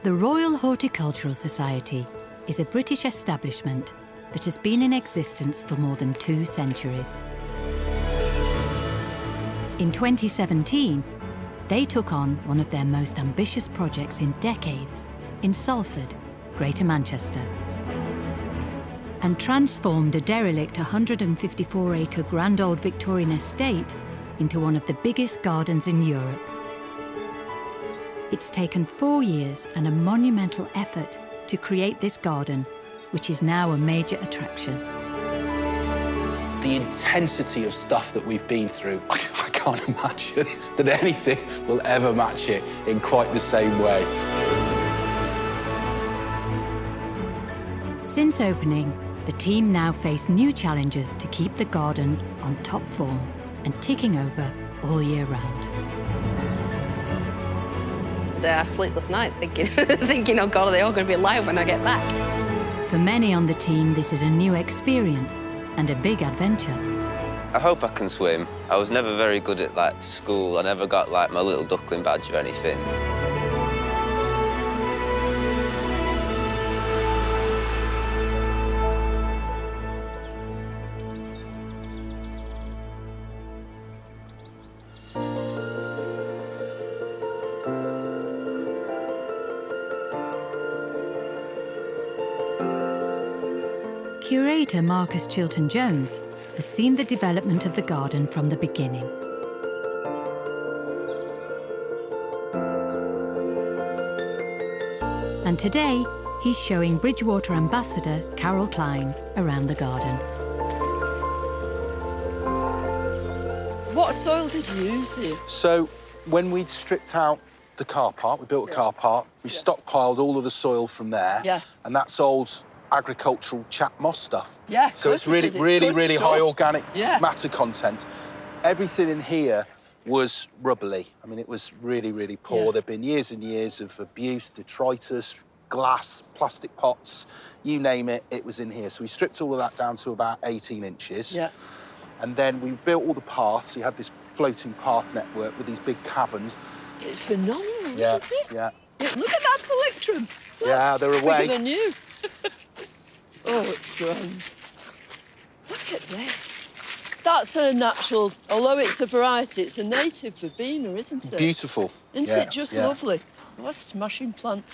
The Royal Horticultural Society is a British establishment that has been in existence for more than 2 centuries. In 2017, they took on one of their most ambitious projects in decades in Salford, Greater Manchester, and transformed a derelict 154-acre grand old Victorian estate into one of the biggest gardens in Europe. It's taken 4 years and a monumental effort to create this garden, which is now a major attraction. The intensity of stuff that we've been through, I can't imagine that anything will ever match it in quite the same way. Since opening, the team now face new challenges to keep the garden on top form and ticking over all year round. I have sleepless nights thinking, oh God, are they all going to be alive when I get back? For many on the team, this is a new experience and a big adventure. I hope I can swim. I was never very good at school. I never got my little duckling badge or anything. Curator Marcus Chilton-Jones has seen the development of the garden from the beginning. And today, he's showing Bridgewater Ambassador Carol Klein around the garden. What soil did you use here? So, when we'd stripped out the car park, we built a car park, we stockpiled all of the soil from there, and that's old agricultural chat moss stuff. Yeah, so it's really high organic matter content. Everything in here was rubbly. I mean, it was really poor. There'd been years and years of abuse, detritus, glass, plastic pots, you name it, it was in here. So we stripped all of that down to about 18 inches. Yeah. And then we built all the paths. So you had this floating path network with these big caverns. It's phenomenal, isn't it? Yeah. Look at that selectrum. Look, yeah, they're away. Bigger than you. Oh, it's grand. Look at this. That's a natural, although it's a variety, it's a native verbena, isn't it? Beautiful. Isn't it just lovely? What a smashing plant.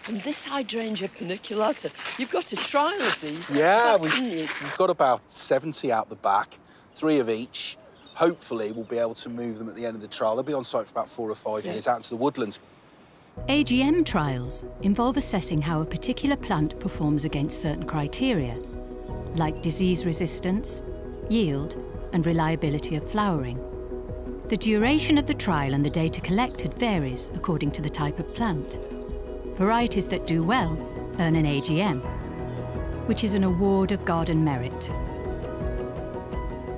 And this hydrangea paniculata, you've got a trial of these. Yeah, we've got about 70 out the back, 3 of each. Hopefully, we'll be able to move them at the end of the trial. They'll be on site for about 4 or 5 years out into the woodlands. AGM trials involve assessing how a particular plant performs against certain criteria, like disease resistance, yield, and reliability of flowering. The duration of the trial and the data collected varies according to the type of plant. Varieties that do well earn an AGM, which is an award of garden merit.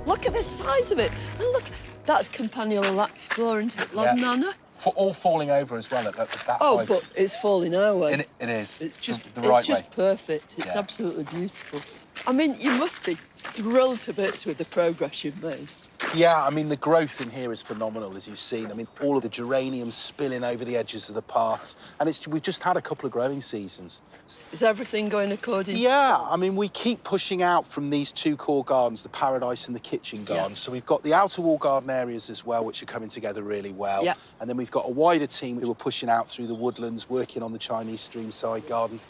Look at the size of it. And look, that's Campanula lactiflora, isn't it, Laudanana? All falling over as well at that Oh, height. but it's falling our way. It is. It's just, the right it's just way. perfect. It's absolutely beautiful. I mean, you must be thrilled to bits with the progress you've made. Yeah, I mean, the growth in here is phenomenal, as you've seen. I mean, all of the geraniums spilling over the edges of the paths. And we've just had a couple of growing seasons. Is everything going according? Yeah, I mean, we keep pushing out from these 2 core gardens, the Paradise and the Kitchen Garden. So we've got the outer wall garden areas as well, which are coming together really well. Yeah. And then we've got a wider team who are pushing out through the woodlands, working on the Chinese Streamside Garden.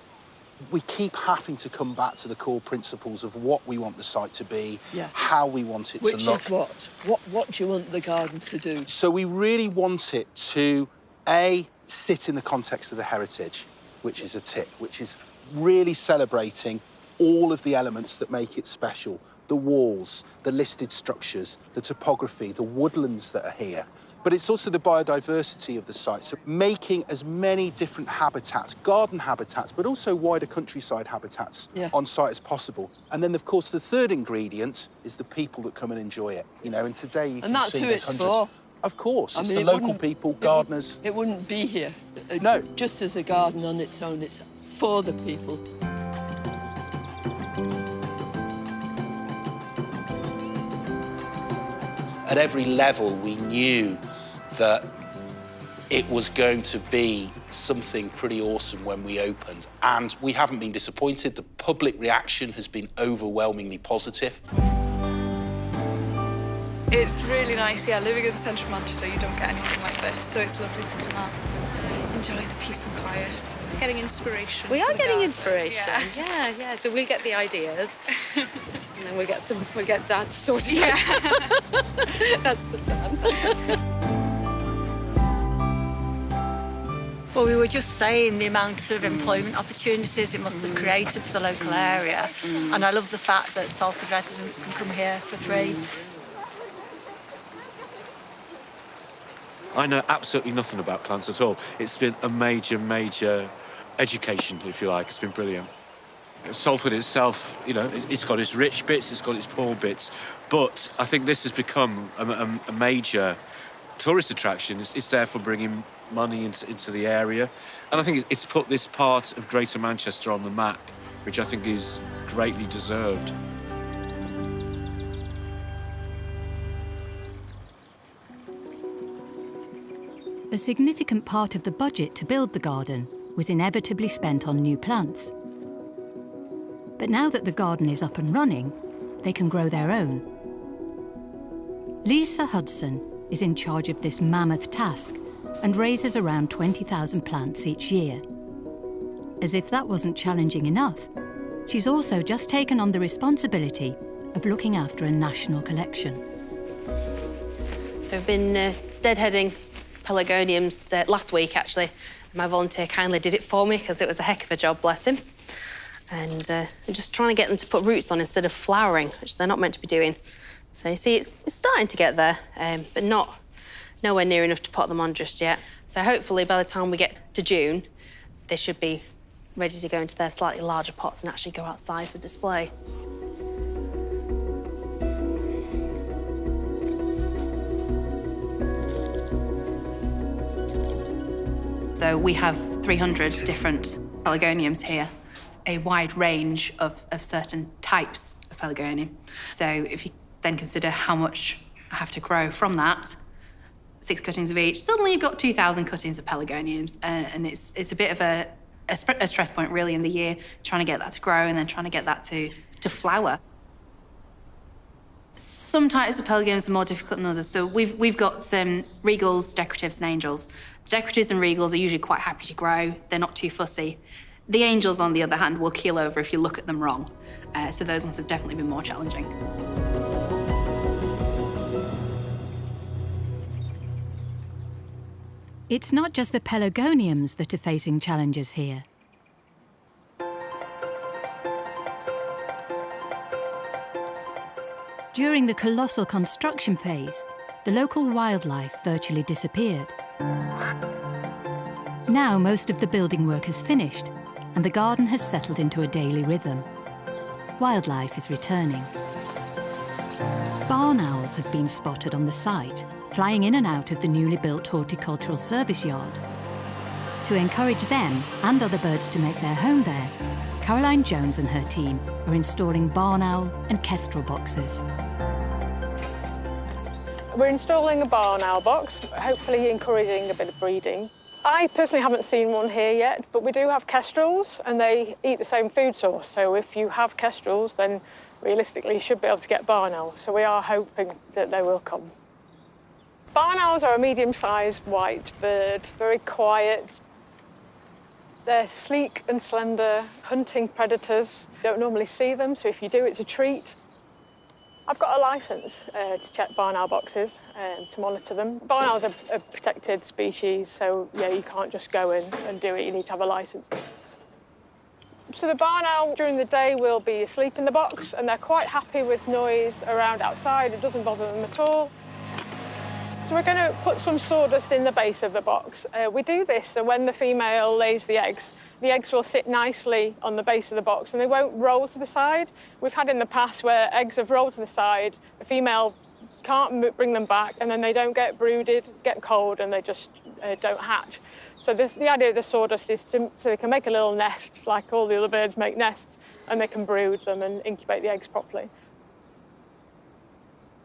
We keep having to come back to the core principles of what we want the site to be, how we want it to look. Which is what? What do you want the garden to do? So we really want it to, A, sit in the context of the heritage, which is a tip, which is really celebrating all of the elements that make it special. The walls, the listed structures, the topography, the woodlands that are here. But it's also the biodiversity of the site, so making as many different habitats, garden habitats, but also wider countryside habitats on site as possible. And then, of course, the third ingredient is the people that come and enjoy it. You know, and today you can see there's hundreds. And that's who it's for? Of course, it's the local people, gardeners. It wouldn't be here. No. Just as a garden on its own, it's for the people. At every level, we knew that it was going to be something pretty awesome when we opened, and we haven't been disappointed. The public reaction has been overwhelmingly positive. It's really nice, yeah, living in the centre of Manchester, you don't get anything like this, so it's lovely to come out and enjoy the peace and quiet. Getting inspiration. We are for the getting garden. inspiration, yeah. So we'll get the ideas, and then we'll get Dad to sort it out. That's the plan. Well, we were just saying the amount of employment opportunities it must have created for the local area. And I love the fact that Salford residents can come here for free. I know absolutely nothing about plants at all. It's been a major education, if you like. It's been brilliant. Salford itself, you know, it's got its rich bits, it's got its poor bits, but I think this has become a major tourist attraction. It's therefore bringing money into the area, and I think it's put this part of Greater Manchester on the map, which I think is greatly deserved. A significant part of the budget to build the garden was inevitably spent on new plants. But now that the garden is up and running, they can grow their own. Lisa Hudson is in charge of this mammoth task and raises around 20,000 plants each year. As if that wasn't challenging enough, she's also just taken on the responsibility of looking after a national collection. So we've been deadheading pelargoniums last week, actually. My volunteer kindly did it for me because it was a heck of a job, bless him. And I'm just trying to get them to put roots on instead of flowering, which they're not meant to be doing. So you see, it's starting to get there, but nowhere near enough to pot them on just yet. So hopefully by the time we get to June, they should be ready to go into their slightly larger pots and actually go outside for display. So we have 300 different pelargoniums here, a wide range of certain types of pelargonium. So if you then consider how much I have to grow from that, 6 cuttings of each, suddenly you've got 2,000 cuttings of pelargoniums, and it's a bit of a stress point really in the year, trying to get that to grow and then trying to get that to flower. Some types of pelargoniums are more difficult than others. So we've got some regals, decoratives, and angels. The decoratives and regals are usually quite happy to grow. They're not too fussy. The angels, on the other hand, will keel over if you look at them wrong. So those ones have definitely been more challenging. It's not just the pelargoniums that are facing challenges here. During the colossal construction phase, the local wildlife virtually disappeared. Now most of the building work is finished, and the garden has settled into a daily rhythm. Wildlife is returning. Barn owls have been spotted on the site, flying in and out of the newly built horticultural service yard. To encourage them and other birds to make their home there, Caroline Jones and her team are installing barn owl and kestrel boxes. We're installing a barn owl box, hopefully encouraging a bit of breeding. I personally haven't seen one here yet, but we do have kestrels and they eat the same food source. So if you have kestrels, then realistically you should be able to get barn owls. So we are hoping that they will come. Barn owls are a medium-sized white bird, very quiet. They're sleek and slender, hunting predators. You don't normally see them, so if you do, it's a treat. I've got a licence to check barn owl boxes, to monitor them. Barn owls are a protected species, so yeah, you can't just go in and do it, you need to have a licence. So the barn owl during the day will be asleep in the box, and they're quite happy with noise around outside. It doesn't bother them at all. So we're going to put some sawdust in the base of the box. We do this so when the female lays the eggs will sit nicely on the base of the box and they won't roll to the side. We've had in the past where eggs have rolled to the side, the female can't bring them back, and then they don't get brooded, get cold, and they just don't hatch. So the idea of the sawdust is so they can make a little nest, like all the other birds make nests, and they can brood them and incubate the eggs properly.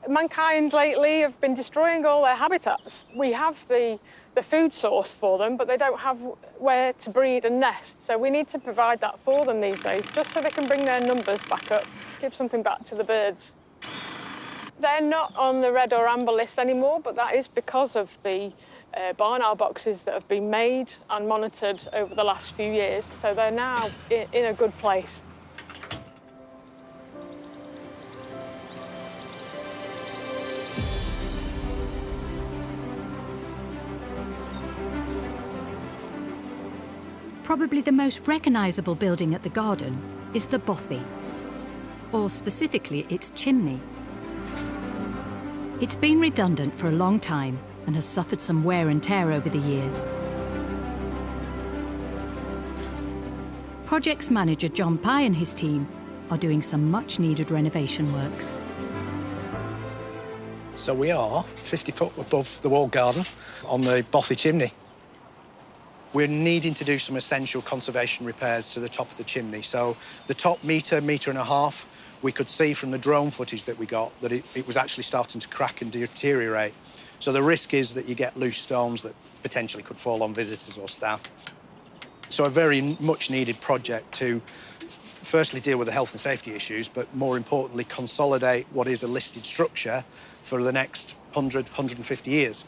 Mankind lately have been destroying all their habitats. We have the food source for them, but they don't have where to breed and nest. So we need to provide that for them these days, just so they can bring their numbers back up, give something back to the birds. They're not on the red or amber list anymore, but that is because of the barn owl boxes that have been made and monitored over the last few years. So they're now in a good place. Probably the most recognisable building at the garden is the bothy, or specifically its chimney. It's been redundant for a long time and has suffered some wear and tear over the years. Projects manager John Pye and his team are doing some much-needed renovation works. So we are 50 foot above the walled garden on the bothy chimney. We're needing to do some essential conservation repairs to the top of the chimney. So the top metre and a half, we could see from the drone footage that we got that it was actually starting to crack and deteriorate. So the risk is that you get loose stones that potentially could fall on visitors or staff. So a very much needed project to firstly deal with the health and safety issues, but more importantly, consolidate what is a listed structure for the next 100, 150 years.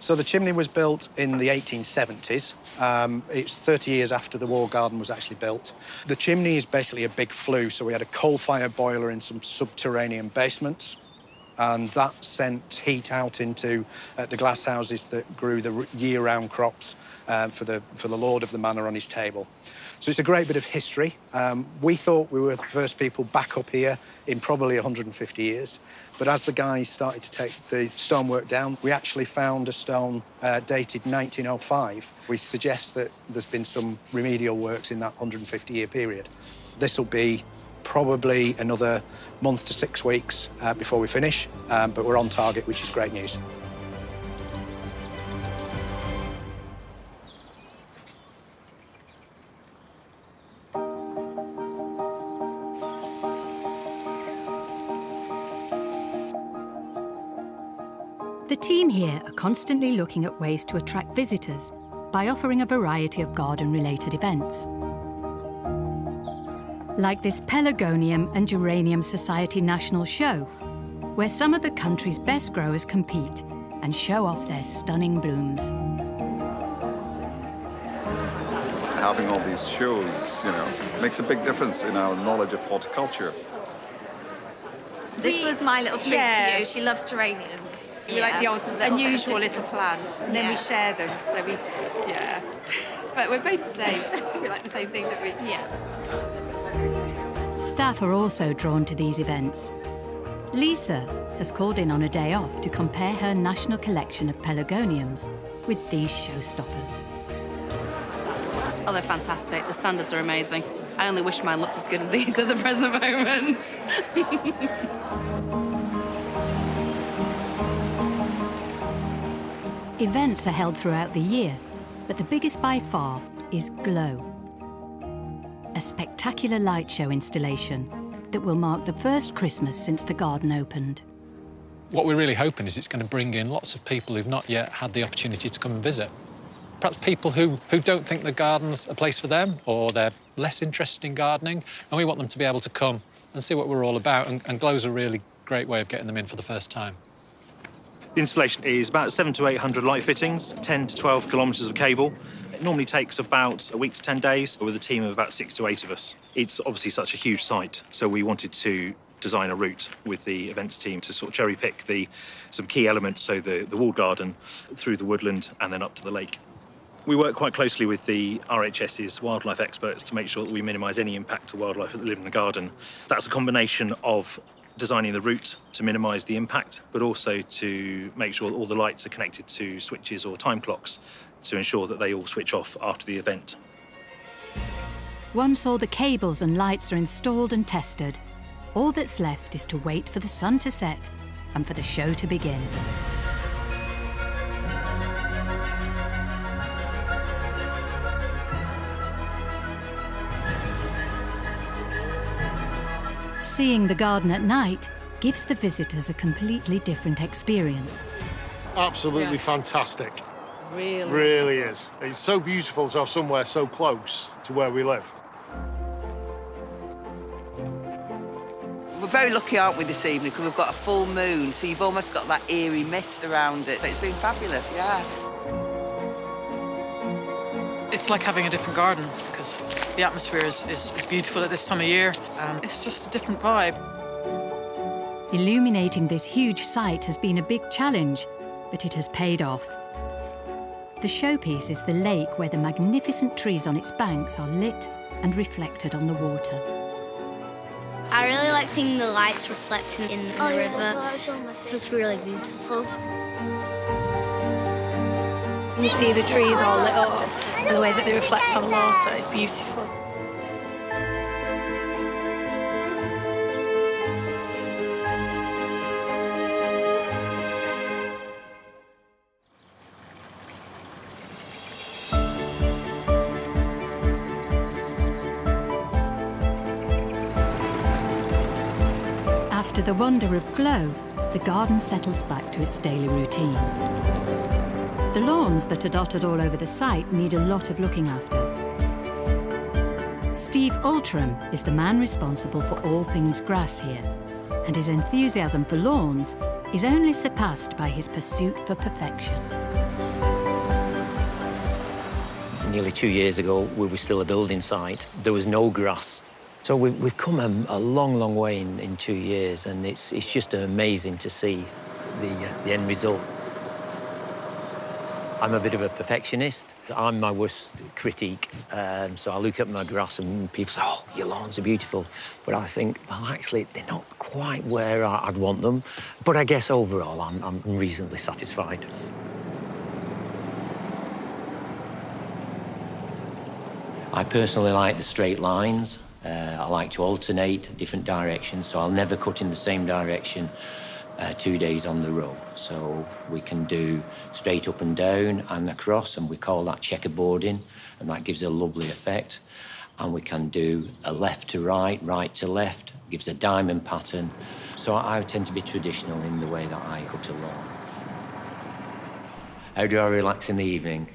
So the chimney was built in the 1870s. It's 30 years after the walled garden was actually built. The chimney is basically a big flue, so we had a coal-fired boiler in some subterranean basements, and that sent heat out into the glass houses that grew the year-round crops for the lord of the manor on his table. So it's a great bit of history. We thought we were the first people back up here in probably 150 years. But as the guys started to take the stonework down, we actually found a stone dated 1905. We suggest that there's been some remedial works in that 150-year period. This will be probably another month to 6 weeks before we finish, but we're on target, which is great news. The team here are constantly looking at ways to attract visitors by offering a variety of garden-related events. Like this Pelargonium and Geranium Society National Show, where some of the country's best growers compete and show off their stunning blooms. Having all these shows, makes a big difference in our knowledge of horticulture. This was my little treat to you. She loves geraniums. We like the old, unusual little plant, and then we share them. So we, but we're both the same. We like the same thing, don't we? Yeah. Staff are also drawn to these events. Lisa has called in on a day off to compare her national collection of pelargoniums with these showstoppers. Oh, they're fantastic. The standards are amazing. I only wish mine looked as good as these at the present moment. Events are held throughout the year, but the biggest by far is Glow, a spectacular light show installation that will mark the first Christmas since the garden opened. What we're really hoping is it's going to bring in lots of people who've not yet had the opportunity to come and visit. Perhaps people who don't think the garden's a place for them, or they're less interested in gardening, and we want them to be able to come and see what we're all about, and Glow's a really great way of getting them in for the first time. The installation is about 700 to 800 light fittings, 10 to 12 kilometres of cable. It normally takes about a week to 10 days with a team of about 6 to 8 of us. It's obviously such a huge site, so we wanted to design a route with the events team to sort of cherry pick some key elements, so the walled garden, through the woodland and then up to the lake. We work quite closely with the RHS's wildlife experts to make sure that we minimise any impact to wildlife that live in the garden. That's a combination of designing the route to minimise the impact, but also to make sure that all the lights are connected to switches or time clocks to ensure that they all switch off after the event. Once all the cables and lights are installed and tested, all that's left is to wait for the sun to set and for the show to begin. seeing the garden at night gives the visitors a completely different experience. Absolutely fantastic. Really? Really is. It's so beautiful to have somewhere so close to where we live. We're very lucky, aren't we, this evening, because we've got a full moon, so you've almost got that eerie mist around it. So it's been fabulous, yeah. It's like having a different garden, because the atmosphere is beautiful at this time of year, and it's just a different vibe. Illuminating this huge site has been a big challenge, but it has paid off. The showpiece is the lake where the magnificent trees on its banks are lit and reflected on the water. I really like seeing the lights reflecting in the river. It's just really beautiful. You see the trees all lit up and the way that they reflect on the water, it's beautiful. After the wonder of glow, the garden settles back to its daily routine. The lawns that are dotted all over the site need a lot of looking after. Steve Alterham is the man responsible for all things grass here, and his enthusiasm for lawns is only surpassed by his pursuit for perfection. Nearly 2 years ago, we were still a building site. There was no grass. So we've come a long, long way in 2 years, and it's just amazing to see the end result. I'm a bit of a perfectionist. I'm my worst critique. So I look at my grass and people say, oh, your lawns are beautiful. But I think, well, actually, they're not quite where I'd want them. But I guess overall, I'm reasonably satisfied. I personally like the straight lines. I like to alternate different directions, so I'll never cut in the same direction 2 days on the row. So we can do straight up and down and across, and we call that checkerboarding, and that gives a lovely effect. And we can do a left to right, right to left, gives a diamond pattern. So I tend to be traditional in the way that I cut a lawn. How do I relax in the evening?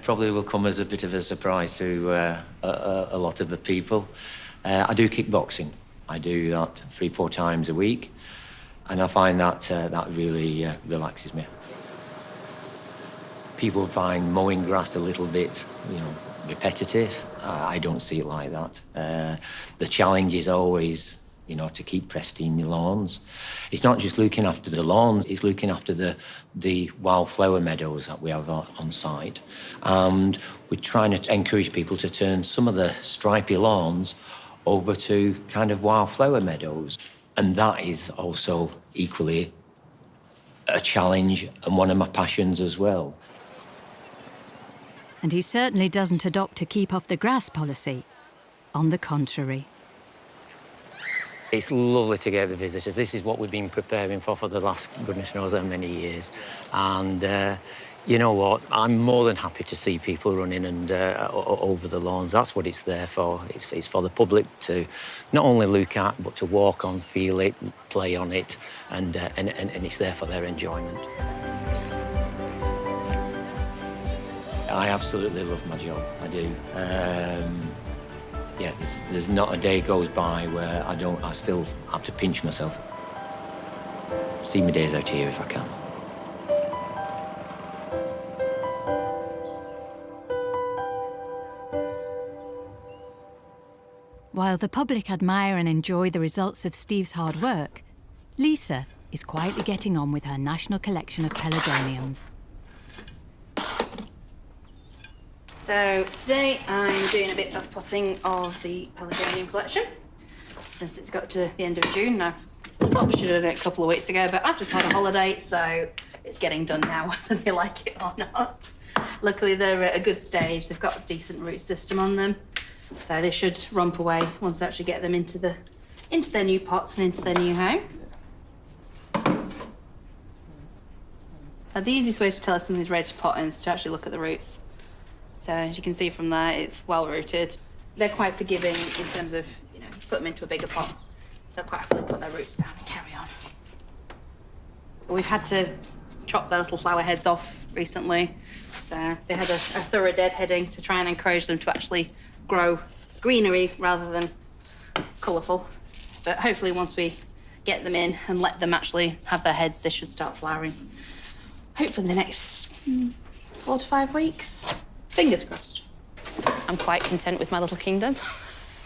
Probably will come as a bit of a surprise to a lot of the people. I do kickboxing. I do that 3-4 times a week, and I find that that really relaxes me. People find mowing grass a little bit, repetitive. I don't see it like that. The challenge is always, to keep pristine the lawns. It's not just looking after the lawns, it's looking after the wildflower meadows that we have on site. And we're trying to encourage people to turn some of the stripy lawns over to kind of wildflower meadows. And that is also equally a challenge and one of my passions as well. And he certainly doesn't adopt a keep off the grass policy. On the contrary. It's lovely to get the visitors. This is what we've been preparing for the last goodness knows how many years. And you know what? I'm more than happy to see people running and over the lawns. That's what it's there for. It's for the public to not only look at, but to walk on, feel it, play on it, and it's there for their enjoyment. I absolutely love my job. I do. Yeah, there's not a day goes by where I still have to pinch myself. See my days out here if I can. While the public admire and enjoy the results of Steve's hard work, Lisa is quietly getting on with her national collection of pelargoniums. So today I'm doing a bit of potting of the pelargonium collection. Since it's got to the end of June, I probably should have done it a couple of weeks ago, but I've just had a holiday, so it's getting done now, whether they like it or not. Luckily, they're at a good stage. They've got a decent root system on them, so they should romp away once I actually get them into their new pots and into their new home. The easiest way to tell if something's ready to pot in is to actually look at the roots. So as you can see from there, it's well rooted. They're quite forgiving in terms of, put them into a bigger pot. they'll quite happily put their roots down and carry on. We've had to chop their little flower heads off recently. So they had a thorough deadheading to try and encourage them to actually grow greenery rather than colourful. But hopefully once we get them in and let them actually have their heads, they should start flowering. Hopefully in the next 4 to 5 weeks. Fingers crossed. I'm quite content with my little kingdom.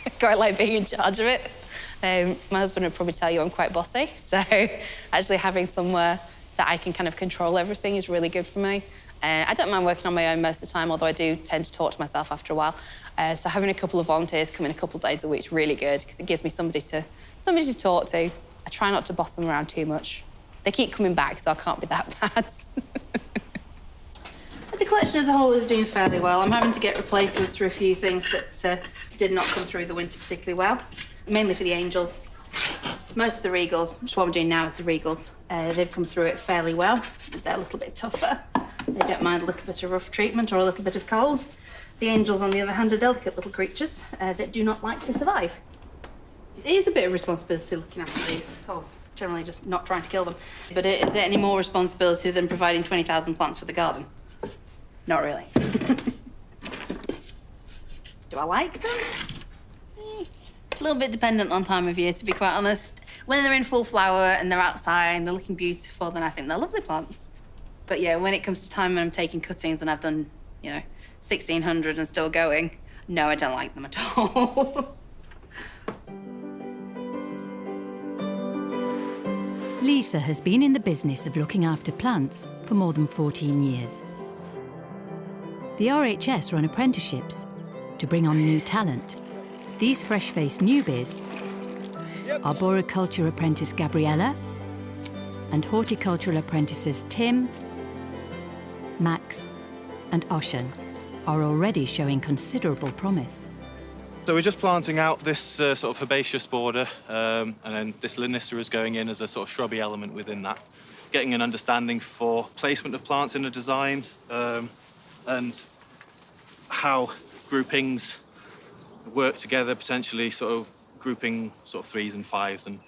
I quite like being in charge of it. My husband would probably tell you I'm quite bossy, so actually having somewhere that I can kind of control everything is really good for me. I don't mind working on my own most of the time, although I do tend to talk to myself after a while. So having a couple of volunteers come in a couple of days a week is really good because it gives me somebody to talk to. I try not to boss them around too much. They keep coming back, so I can't be that bad. The collection as a whole is doing fairly well. I'm having to get replacements for a few things that did not come through the winter particularly well, mainly for the angels. Most of the regals, which is what I'm doing now, is the regals. They've come through it fairly well because they're a little bit tougher. They don't mind a little bit of rough treatment or a little bit of cold. The angels, on the other hand, are delicate little creatures that do not like to survive. It is a bit of responsibility looking after these. Oh, generally just not trying to kill them. But is there any more responsibility than providing 20,000 plants for the garden? Not really. Do I like them? A little bit dependent on time of year, to be quite honest. When they're in full flower and they're outside and they're looking beautiful, then I think they're lovely plants. But yeah, when it comes to time when I'm taking cuttings and I've done, 1,600 and still going, no, I don't like them at all. Lisa has been in the business of looking after plants for more than 14 years. The RHS run apprenticeships to bring on new talent. These fresh-faced newbies are Arboriculture apprentice Gabriella and horticultural apprentices Tim, Max and Oshan are already showing considerable promise. So we're just planting out this sort of herbaceous border, and then this Lanista is going in as a sort of shrubby element within that, getting an understanding for placement of plants in a design, and how groupings work together, potentially sort of grouping sort of 3s and 5s and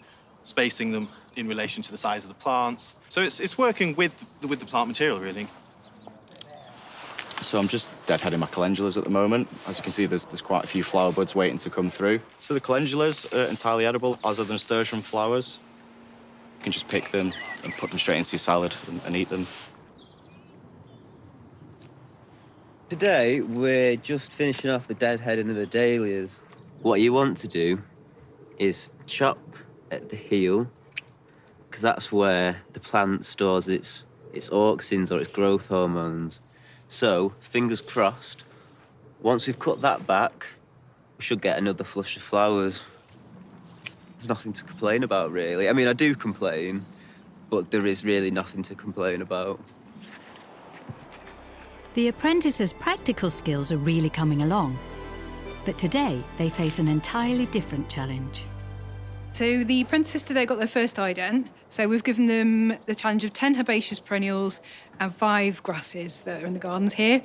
spacing them in relation to the size of the plants. So it's working with the plant material, really. So I'm just deadheading my calendulas at the moment. As you can see, there's quite a few flower buds waiting to come through. So the calendulas are entirely edible, as are the nasturtium flowers. You can just pick them and put them straight into your salad and eat them. Today, we're just finishing off the deadheading of the dahlias. What you want to do is chop at the heel, because that's where the plant stores its auxins or its growth hormones. So, fingers crossed, once we've cut that back, we should get another flush of flowers. There's nothing to complain about, really. I mean, I do complain, but there is really nothing to complain about. The apprentices' practical skills are really coming along, but today they face an entirely different challenge. So the apprentices today got their first ident. So we've given them the challenge of 10 herbaceous perennials and 5 grasses that are in the gardens here.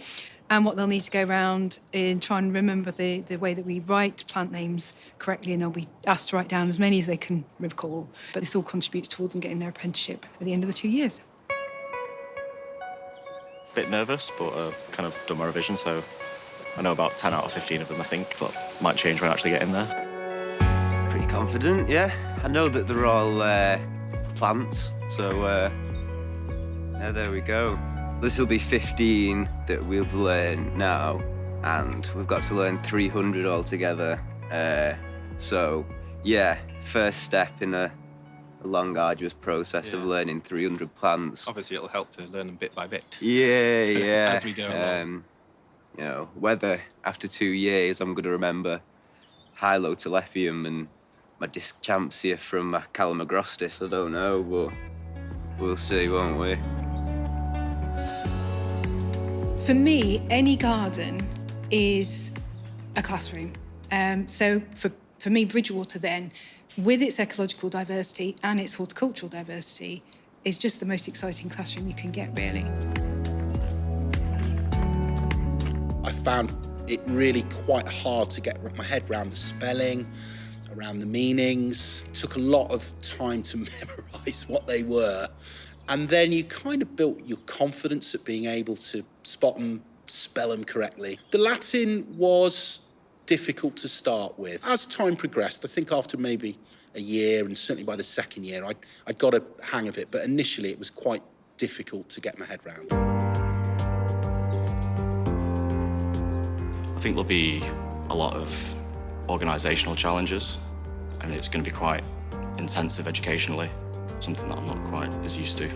And what they'll need to go around and try and remember the way that we write plant names correctly, and they'll be asked to write down as many as they can recall. But this all contributes towards them getting their apprenticeship at the end of the 2 years. Bit nervous, but kind of done my revision, so I know about 10 out of 15 of them, I think. That might change when I actually get in there. Pretty confident, yeah. I know that they're all plants, so yeah, there we go. This will be 15 that we'll learn now, and we've got to learn 300 altogether. So, yeah, first step in a long, arduous process of learning 300 plants. Obviously, it'll help to learn them bit by bit. Yeah, yeah. As we go along. Whether after 2 years I'm going to remember Hylotelephium and my Dischampsia from my Calamagrostis, I don't know, but we'll see, won't we? For me, any garden is a classroom. So for me, Bridgewater then, with its ecological diversity and its horticultural diversity, is just the most exciting classroom you can get, really. I found it really quite hard to get my head around the spelling, around the meanings. It took a lot of time to memorise what they were. And then you kind of built your confidence at being able to spot them, spell them correctly. The Latin was difficult to start with. As time progressed, I think after maybe a year, and certainly by the second year, I got a hang of it. But initially, it was quite difficult to get my head round. I think there'll be a lot of organisational challenges, and it's going to be quite intensive educationally, something that I'm not quite as used to.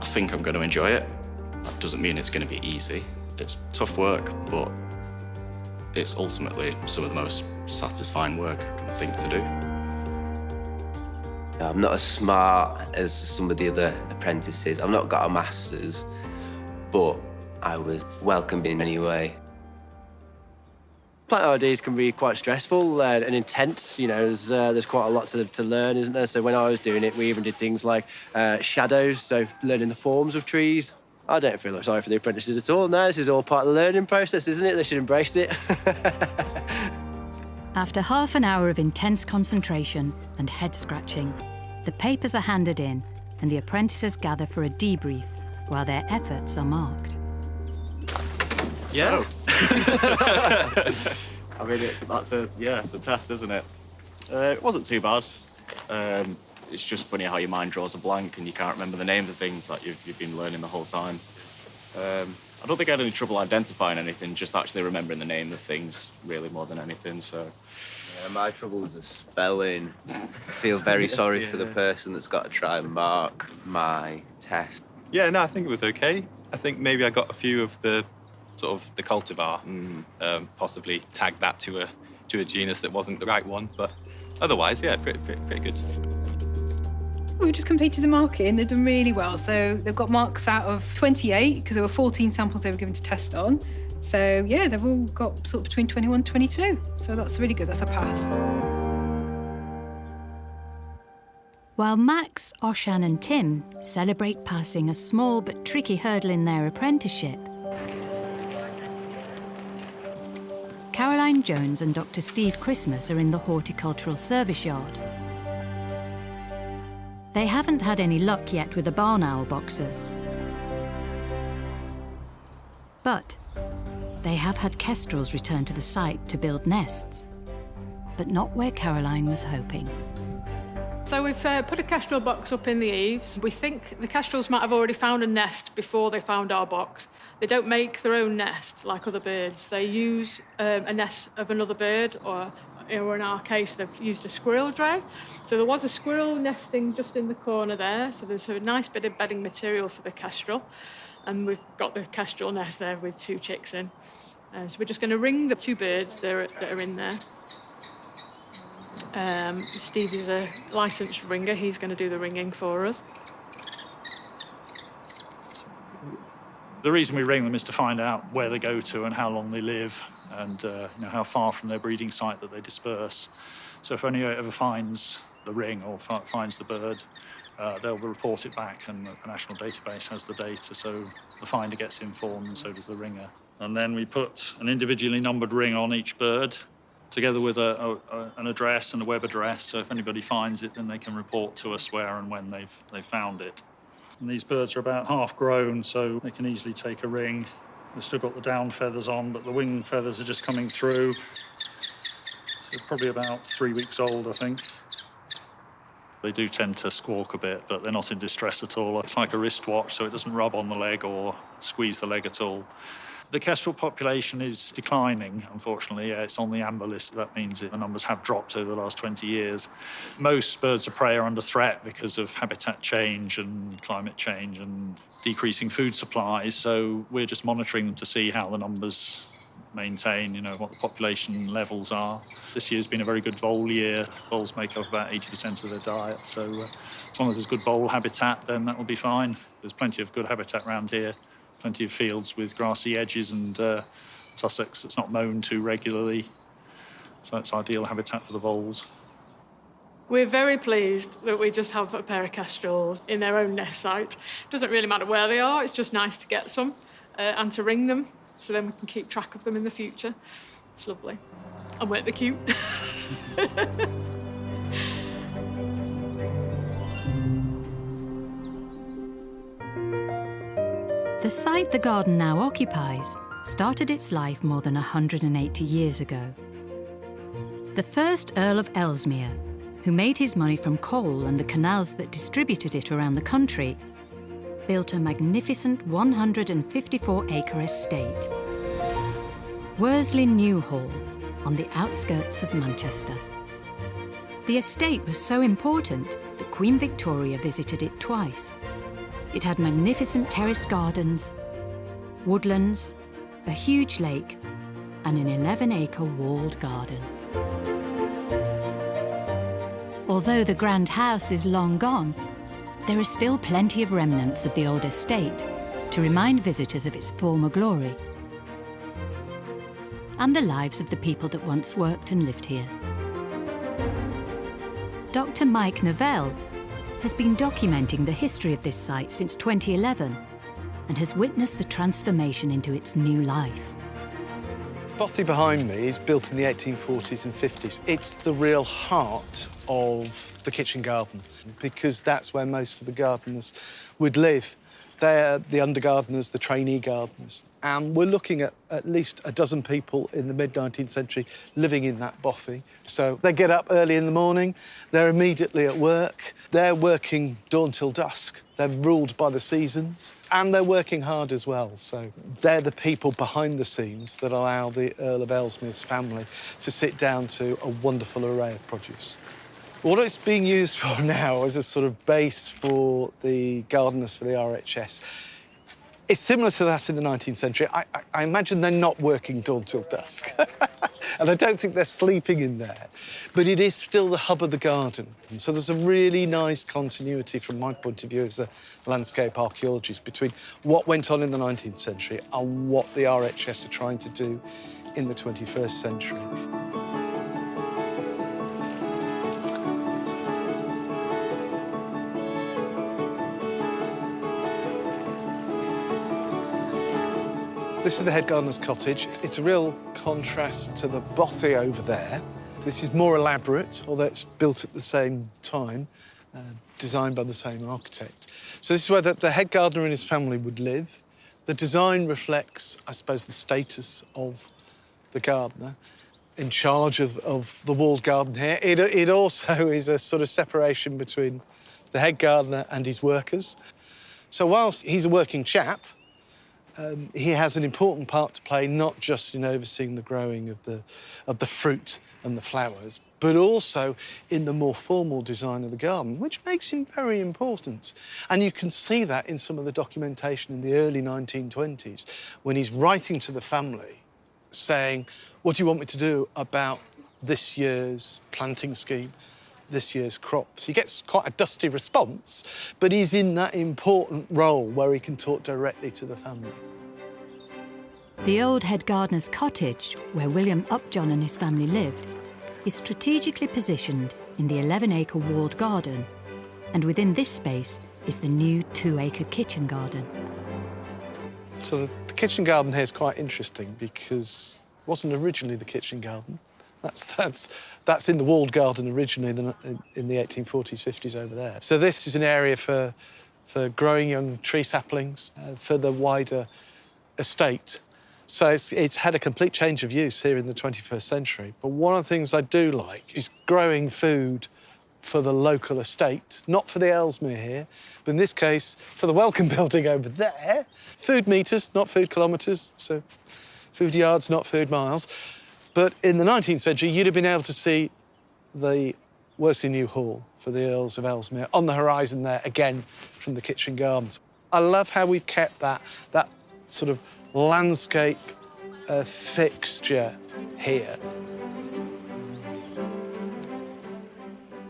I think I'm going to enjoy it. That doesn't mean it's going to be easy. It's tough work, but it's ultimately some of the most satisfying work I can think to do. I'm not as smart as some of the other apprentices. I've not got a master's, but I was welcomed in any way. Plant IDs can be quite stressful and intense. You know, there's quite a lot to learn, isn't there? So when I was doing it, we even did things like shadows, so learning the forms of trees. I don't feel sorry for the apprentices at all. No, this is all part of the learning process, isn't it? They should embrace it. After half an hour of intense concentration and head-scratching, the papers are handed in and the apprentices gather for a debrief while their efforts are marked. Yeah. I mean, it's a test, isn't it? It wasn't too bad. It's just funny how your mind draws a blank and you can't remember the name of the things that you've been learning the whole time. I don't think I had any trouble identifying anything, just actually remembering the name of things really more than anything, so. Yeah, my trouble was the spelling. I feel very sorry for the person that's got to try and mark my test. Yeah, no, I think it was okay. I think maybe I got a few of the sort of the cultivar, possibly tagged that to a genus that wasn't the right one, but otherwise, yeah, pretty good. We've just completed the marking. They've done really well. So they've got marks out of 28 because there were 14 samples they were given to test on. So yeah, they've all got sort of between 21 and 22. So that's really good. That's a pass. While Max, Oshan and Tim celebrate passing a small but tricky hurdle in their apprenticeship, Caroline Jones and Dr. Steve Christmas are in the horticultural service yard. They haven't had any luck yet with the barn owl boxers. But they have had kestrels return to the site to build nests, but not where Caroline was hoping. So we've put a kestrel box up in the eaves. We think the kestrels might have already found a nest before they found our box. They don't make their own nest like other birds. They use a nest of another bird, or in our case, they've used a squirrel tray. So there was a squirrel nesting just in the corner there. So there's a nice bit of bedding material for the kestrel. And we've got the kestrel nest there with 2 chicks in. So we're just going to ring the 2 birds that are in there. Steve is a licensed ringer. He's going to do the ringing for us. The reason we ring them is to find out where they go to and how long they live, and how far from their breeding site that they disperse. So if anyone ever finds the ring or finds the bird, they'll report it back, and the national database has the data, so the finder gets informed, and so does the ringer. And then we put an individually numbered ring on each bird, together with an address and a web address, so if anybody finds it, then they can report to us where and when they've found it. And these birds are about half grown, so they can easily take a ring. They've still got the down feathers on, but the wing feathers are just coming through. So probably about 3 weeks old, I think. They do tend to squawk a bit, but they're not in distress at all. It's like a wristwatch, so it doesn't rub on the leg or squeeze the leg at all. The kestrel population is declining, unfortunately. It's on the amber list. That means the numbers have dropped over the last 20 years. Most birds of prey are under threat because of habitat change and climate change and decreasing food supplies. So we're just monitoring them to see how the numbers maintain, what the population levels are. This year's been a very good vole year. Voles make up about 80% of their diet. So as long as there's good vole habitat, then that will be fine. There's plenty of good habitat around here. Plenty of fields with grassy edges and tussocks that's not mown too regularly. So it's ideal habitat for the voles. We're very pleased that we just have a pair of kestrels in their own nest site. It doesn't really matter where they are, it's just nice to get some and to ring them, so then we can keep track of them in the future. It's lovely. And weren't they cute? The site the garden now occupies started its life more than 180 years ago. The first Earl of Ellesmere, who made his money from coal and the canals that distributed it around the country, built a magnificent 154-acre estate. Worsley New Hall, on the outskirts of Manchester. The estate was so important that Queen Victoria visited it twice. It had magnificent terraced gardens, woodlands, a huge lake, and an 11-acre walled garden. Although the grand house is long gone, there are still plenty of remnants of the old estate to remind visitors of its former glory and the lives of the people that once worked and lived here. Dr. Mike Novell has been documenting the history of this site since 2011 and has witnessed the transformation into its new life. The bothy behind me is built in the 1840s and 50s. It's the real heart of the kitchen garden because that's where most of the gardeners would live. They're the under-gardeners, the trainee gardeners. And we're looking at least a dozen people in the mid-19th century living in that bothy. So they get up early in the morning, they're immediately at work, they're working dawn till dusk, they're ruled by the seasons, and they're working hard as well. So they're the people behind the scenes that allow the Earl of Ellesmere's family to sit down to a wonderful array of produce. What it's being used for now as a sort of base for the gardeners for the RHS, it's similar to that in the 19th century. I imagine they're not working dawn till dusk. And I don't think they're sleeping in there. But it is still the hub of the garden. And so there's a really nice continuity from my point of view as a landscape archaeologist between what went on in the 19th century and what the RHS are trying to do in the 21st century. This is the head gardener's cottage. It's a real contrast to the bothy over there. This is more elaborate, although it's built at the same time, designed by the same architect. So this is where the head gardener and his family would live. The design reflects, I suppose, the status of the gardener in charge of the walled garden here. It also is a sort of separation between the head gardener and his workers. So whilst he's a working chap, he has an important part to play, not just in overseeing the growing of the fruit and the flowers, but also in the more formal design of the garden, which makes him very important. And you can see that in some of the documentation in the early 1920s, when he's writing to the family, saying, what do you want me to do about this year's planting scheme, this year's crops? He gets quite a dusty response, but he's in that important role where he can talk directly to the family. The old head gardener's cottage, where William Upjohn and his family lived, is strategically positioned in the 11-acre walled garden, and within this space is the new 2-acre kitchen garden. So the kitchen garden here is quite interesting because it wasn't originally the kitchen garden. That's in the walled garden originally in the 1840s, 50s over there. So this is an area for growing young tree saplings for the wider estate. So it's had a complete change of use here in the 21st century. But one of the things I do like is growing food for the local estate, not for the Ellesmere here, but in this case, for the Welcome Building over there. Food metres, not food kilometres, so food yards, not food miles. But in the 19th century, you'd have been able to see the Worsley New Hall for the Earls of Ellesmere on the horizon there, again, from the kitchen gardens. I love how we've kept that sort of landscape fixture here.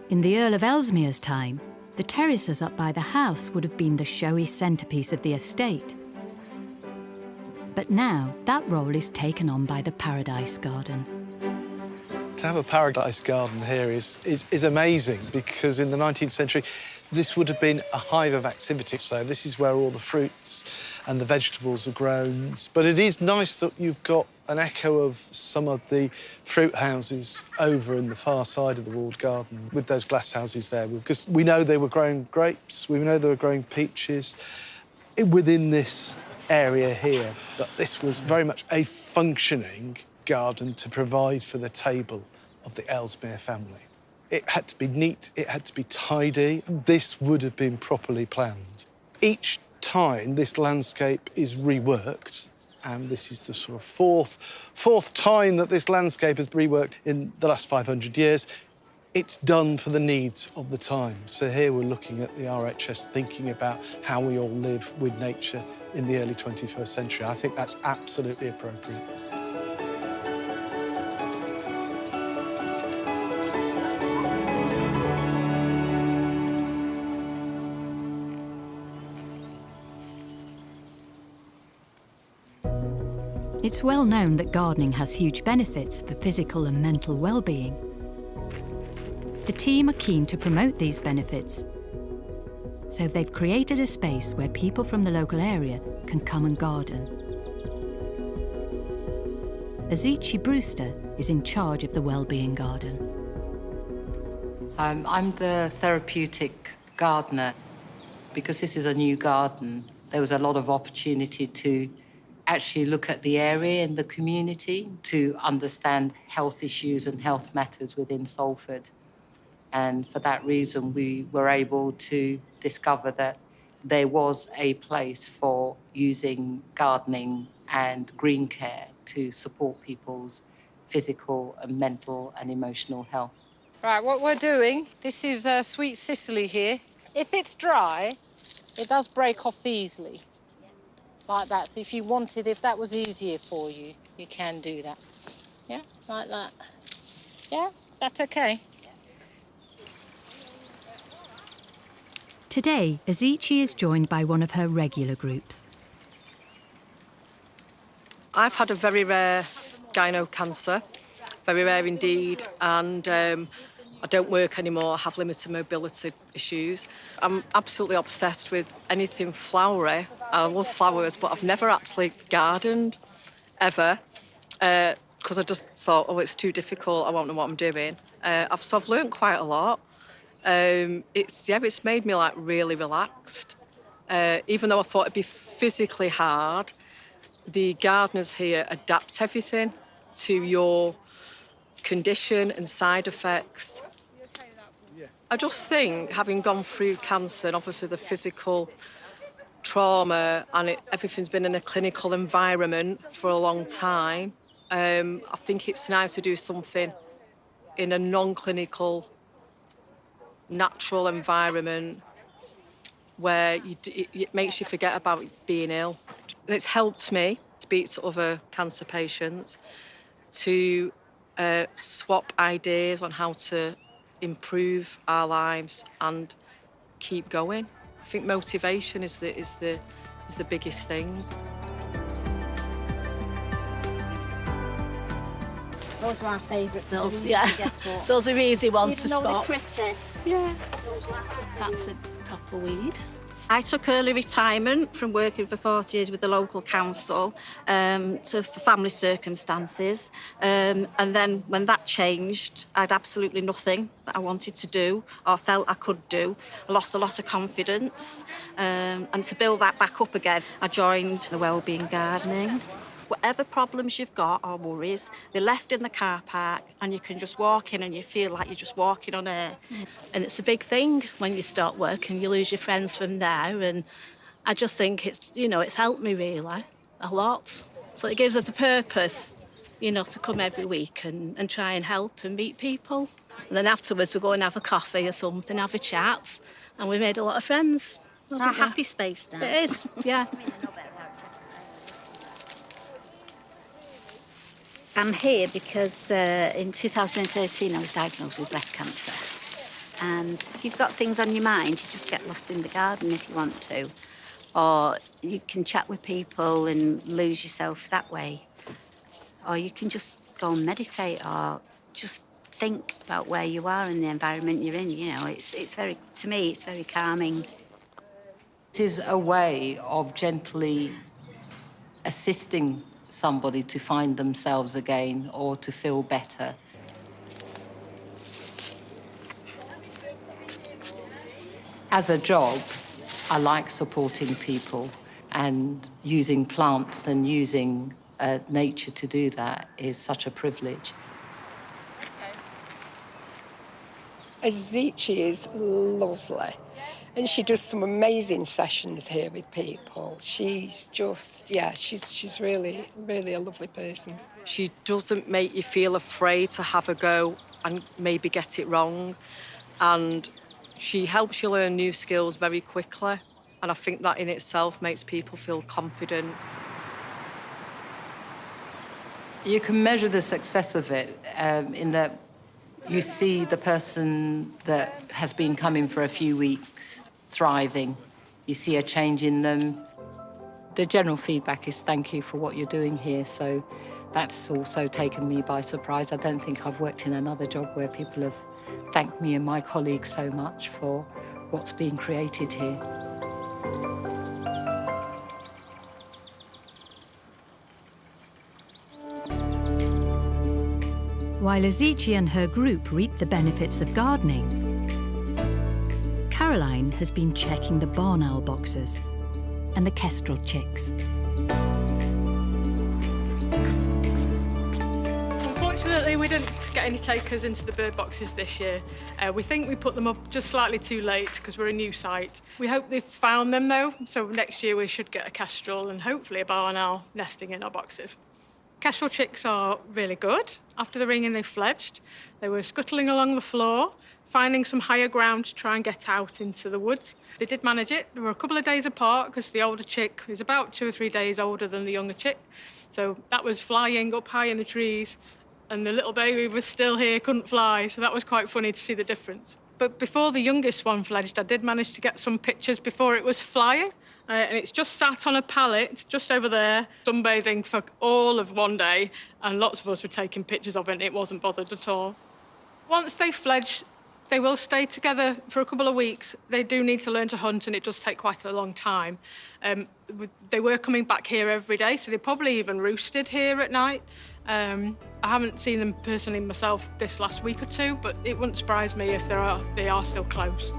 In the Earl of Ellesmere's time, the terraces up by the house would have been the showy centrepiece of the estate. But now, that role is taken on by the Paradise Garden. To have a paradise garden here is amazing because in the 19th century, this would have been a hive of activity. So this is where all the fruits and the vegetables are grown. But it is nice that you've got an echo of some of the fruit houses over in the far side of the walled garden with those glass houses there, because we know they were growing grapes, we know they were growing peaches within this area here. But this was very much a functioning garden to provide for the table of the Ellesmere family. It had to be neat, it had to be tidy. This would have been properly planned. Each time this landscape is reworked, and this is the sort of fourth time that this landscape has been reworked in the last 500 years, it's done for the needs of the time. So here we're looking at the RHS thinking about how we all live with nature in the early 21st century. I think that's absolutely appropriate. It's well known that gardening has huge benefits for physical and mental well-being. The team are keen to promote these benefits, so they've created a space where people from the local area can come and garden. Azichi Brewster is in charge of the Wellbeing Garden. I'm the therapeutic gardener. Because this is a new garden, there was a lot of opportunity to actually look at the area and the community to understand health issues and health matters within Salford. And for that reason, we were able to discover that there was a place for using gardening and green care to support people's physical and mental and emotional health. Right, what we're doing, this is Sweet Sicily here. If it's dry, it does break off easily, like that. So if you wanted, if that was easier for you, you can do that. Yeah, like that. Yeah, that's okay. Today, Azichi is joined by one of her regular groups. I've had a very rare gyno cancer, very rare indeed, and I don't work anymore, I have limited mobility issues. I'm absolutely obsessed with anything flowery. I love flowers, but I've never actually gardened, ever, because I just thought, oh, it's too difficult, I won't know what I'm doing. I've learned quite a lot. It's made me like really relaxed. Even though I thought it'd be physically hard, the gardeners here adapt everything to your condition and side effects. I just think, having gone through cancer and obviously the physical trauma and everything's been in a clinical environment for a long time, I think it's nice to do something in a non-clinical, natural environment where it makes you forget about being ill. It's helped me speak to other cancer patients to swap ideas on how to improve our lives and keep going. I think motivation is the biggest thing. Those are our favourite. Yeah, those are easy ones to spot. Pretty. Yeah, that's a proper weed. I took early retirement from working for 40 years with the local council for family circumstances. And then when that changed, I had absolutely nothing that I wanted to do or felt I could do. I lost a lot of confidence. And to build that back up again, I joined the Wellbeing Gardening. Whatever problems you've got or worries, they're left in the car park and you can just walk in and you feel like you're just walking on air. And it's a big thing when you start work and you lose your friends from there. And I just think it's helped me really a lot. So it gives us a purpose, to come every week and try and help and meet people. And then afterwards we go and have a coffee or something, have a chat, and we made a lot of friends. It's our happy space now. It is, yeah. I'm here because in 2013 I was diagnosed with breast cancer. And if you've got things on your mind, you just get lost in the garden if you want to. Or you can chat with people and lose yourself that way. Or you can just go and meditate or just think about where you are and the environment you're in. To me, it's very calming. It is a way of gently assisting somebody to find themselves again or to feel better. As a job, I like supporting people, and using plants and using nature to do that is such a privilege. Azichi is lovely, and she does some amazing sessions here with people. She's just, yeah, she's really, really a lovely person. She doesn't make you feel afraid to have a go and maybe get it wrong. And she helps you learn new skills very quickly. And I think that in itself makes people feel confident. You can measure the success of it in that you see the person that has been coming for a few weeks thriving. You see a change in them. The general feedback is thank you for what you're doing here. So that's also taken me by surprise. I don't think I've worked in another job where people have thanked me and my colleagues so much for what's being created here. While Azichi and her group reap the benefits of gardening, Caroline has been checking the barn owl boxes and the kestrel chicks. Unfortunately, we didn't get any takers into the bird boxes this year. We think we put them up just slightly too late because we're a new site. We hope they've found them though, so next year we should get a kestrel and hopefully a barn owl nesting in our boxes. Kestrel chicks are really good. After the ringing, they fledged. They were scuttling along the floor, finding some higher ground to try and get out into the woods. They did manage it. They were a couple of days apart because the older chick is about 2 or 3 days older than the younger chick. So that was flying up high in the trees, and the little baby was still here, couldn't fly. So that was quite funny to see the difference. But before the youngest one fledged, I did manage to get some pictures before it was flying. And it's just sat on a pallet just over there, sunbathing for all of one day, and lots of us were taking pictures of it, and it wasn't bothered at all. Once they fledge, they will stay together for a couple of weeks. They do need to learn to hunt, and it does take quite a long time. They were coming back here every day, so they probably even roosted here at night. I haven't seen them personally myself this last week or two, but it wouldn't surprise me if they are still close.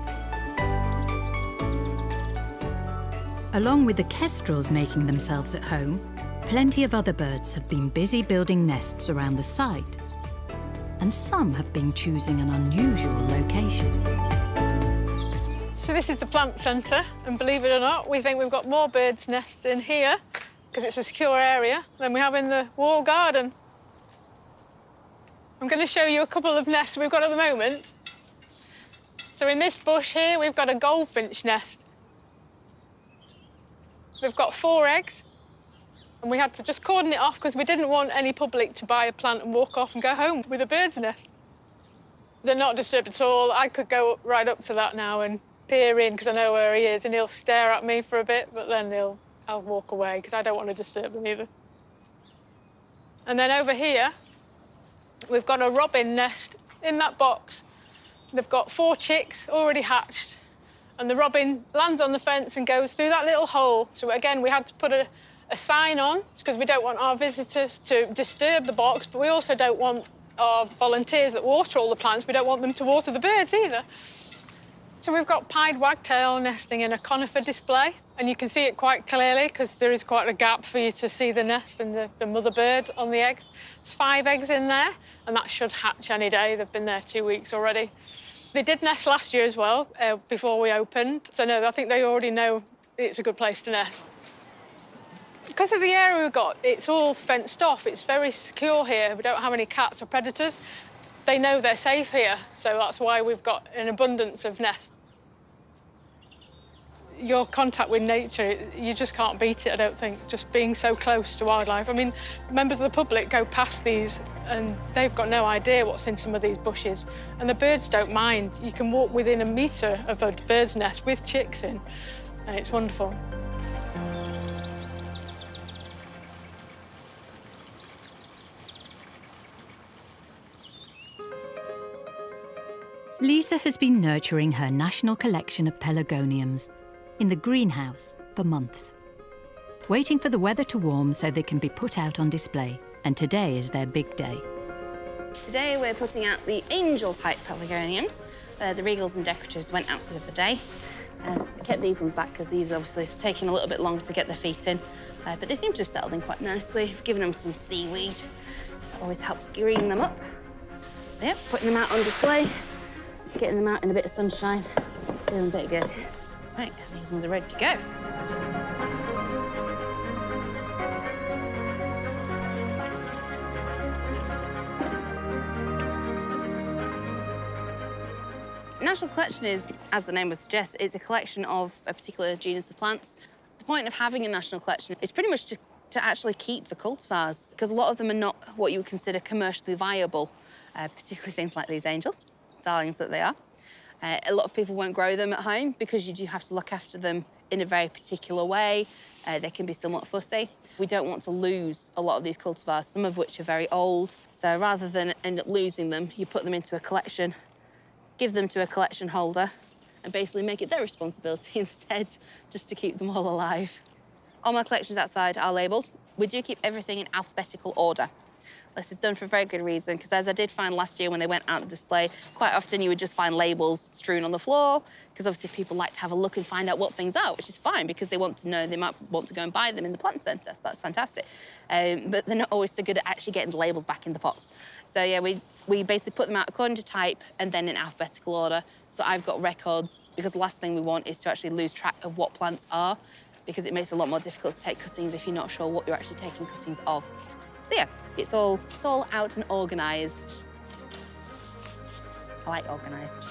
Along with the kestrels making themselves at home, plenty of other birds have been busy building nests around the site. And some have been choosing an unusual location. So this is the plant centre, and believe it or not, we think we've got more birds' nests in here, because it's a secure area, than we have in the wall garden. I'm going to show you a couple of nests we've got at the moment. So in this bush here, we've got a goldfinch nest. They've got 4 eggs, and we had to just cordon it off because we didn't want any public to buy a plant and walk off and go home with a bird's nest. They're not disturbed at all. I could go right up to that now and peer in because I know where he is, and he'll stare at me for a bit, but then I'll walk away because I don't want to disturb them either. And then over here, we've got a robin nest in that box. They've got 4 chicks already hatched. And the robin lands on the fence and goes through that little hole. So again, we had to put a sign on because we don't want our visitors to disturb the box, but we also don't want our volunteers that water all the plants, we don't want them to water the birds either. So we've got pied wagtail nesting in a conifer display, and you can see it quite clearly because there is quite a gap for you to see the nest and the mother bird on the eggs. There's 5 eggs in there, and that should hatch any day. They've been there 2 weeks already. They did nest last year as well, before we opened. So no, I think they already know it's a good place to nest. Because of the area we've got, it's all fenced off. It's very secure here. We don't have any cats or predators. They know they're safe here, so that's why we've got an abundance of nests. Your contact with nature, you just can't beat it, I don't think, just being so close to wildlife. I mean, members of the public go past these and they've got no idea what's in some of these bushes. And the birds don't mind. You can walk within a metre of a bird's nest with chicks in, and it's wonderful. Lisa has been nurturing her national collection of pelargoniums in the greenhouse for months. waiting for the weather to warm so they can be put out on display. And today is their big day. Today we're putting out the angel-type pelargoniums. The regals and decoratives went out the other day. I kept these ones back because these obviously have taken a little bit longer to get their feet in. But they seem to have settled in quite nicely. We've given them some seaweed, so that always helps green them up. So yeah, putting them out on display, getting them out in a bit of sunshine, doing a bit of good. Right, these ones are ready to go. National Collection is, as the name would suggest, it's a collection of a particular genus of plants. The point of having a national collection is pretty much to actually keep the cultivars, because a lot of them are not what you would consider commercially viable, particularly things like these angels, darlings that they are. A lot of people won't grow them at home because you do have to look after them in a very particular way. They can be somewhat fussy. We don't want to lose a lot of these cultivars, some of which are very old. So rather than end up losing them, you put them into a collection, give them to a collection holder, and basically make it their responsibility instead, just to keep them all alive. All my collections outside are labelled. We do keep everything in alphabetical order. This is done for a very good reason, because as I did find last year when they went out on display, quite often you would just find labels strewn on the floor, because obviously people like to have a look and find out what things are, which is fine, because they want to know, they might want to go and buy them in the plant centre, so that's fantastic. But they're not always so good at actually getting the labels back in the pots. So yeah, we basically put them out according to type and then in alphabetical order. So I've got records, because the last thing we want is to actually lose track of what plants are, because it makes it a lot more difficult to take cuttings if you're not sure what you're actually taking cuttings of. So yeah, it's all out and organised. I like organised.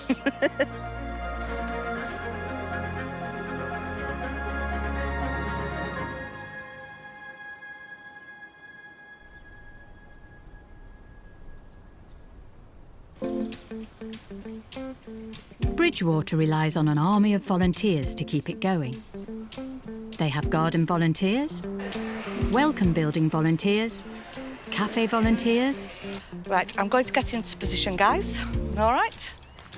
Bridgewater relies on an army of volunteers to keep it going. They have garden volunteers, welcome building volunteers, cafe volunteers. Right, I'm going to get into position, guys. All right?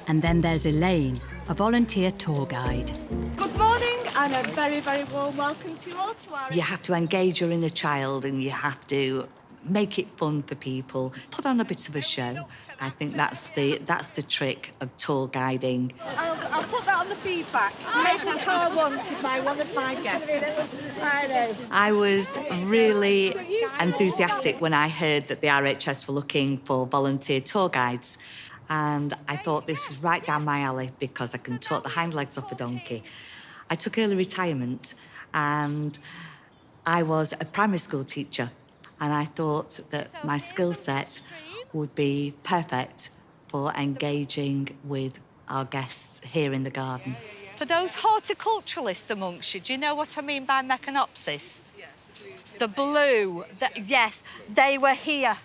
And then there's Elaine, a volunteer tour guide. Good morning and a very, very warm welcome to you all to our... You have to engage your inner child and you have to make it fun for people, put on a bit of a show. I think that's the trick of tour guiding. I'll put that on the feedback. Make what I wanted by one of my guests. I know. I was really enthusiastic when I heard that the RHS were looking for volunteer tour guides. And I thought this was right down my alley because I can talk the hind legs off a donkey. I took early retirement and I was a primary school teacher. And I thought that my skill set would be perfect for engaging with our guests here in the garden. For those horticulturalists amongst you, do you know what I mean by Mecanopsis? The blue. Yes, they were here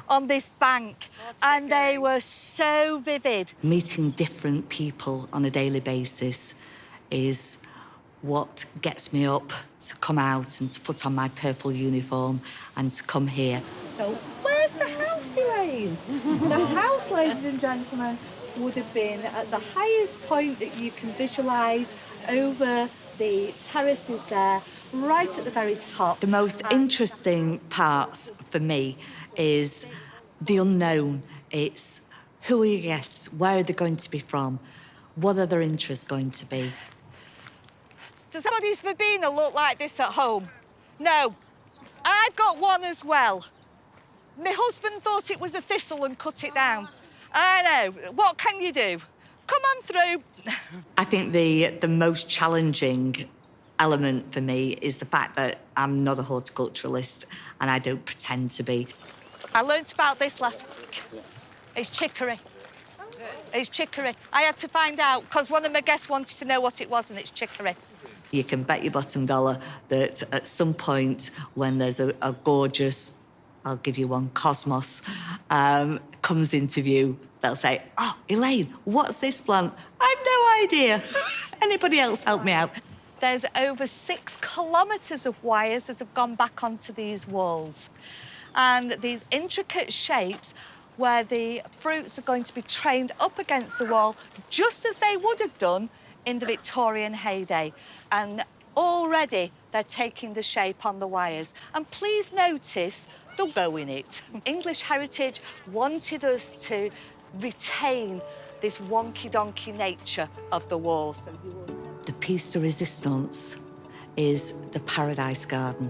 on this bank and they were so vivid. Meeting different people on a daily basis is what gets me up to come out and to put on my purple uniform and to come here. So where's the house, Elaine? The house, ladies and gentlemen, would have been at the highest point that you can visualise over the terraces there, right at the very top. The most interesting parts for me is the unknown. It's who are your guests, where are they going to be from, what are their interests going to be? Does somebody's verbena look like this at home? No. I've got one as well. My husband thought it was a thistle and cut it down. I know. What can you do? Come on through. I think the most challenging element for me is the fact that I'm not a horticulturalist and I don't pretend to be. I learnt about this last week. It's chicory. It's chicory. I had to find out because one of my guests wanted to know what it was and it's chicory. You can bet your bottom dollar that at some point when there's a gorgeous, I'll give you one, cosmos, comes into view, they'll say, oh, Elaine, what's this plant? I've no idea. Anybody else help me out? There's over 6 kilometres of wires that have gone back onto these walls. And these intricate shapes where the fruits are going to be trained up against the wall, just as they would have done in the Victorian heyday. And Already, they're taking the shape on the wires. And please notice the bow in it. English Heritage wanted us to retain this wonky-donkey nature of the walls. The piece de resistance is the Paradise Garden.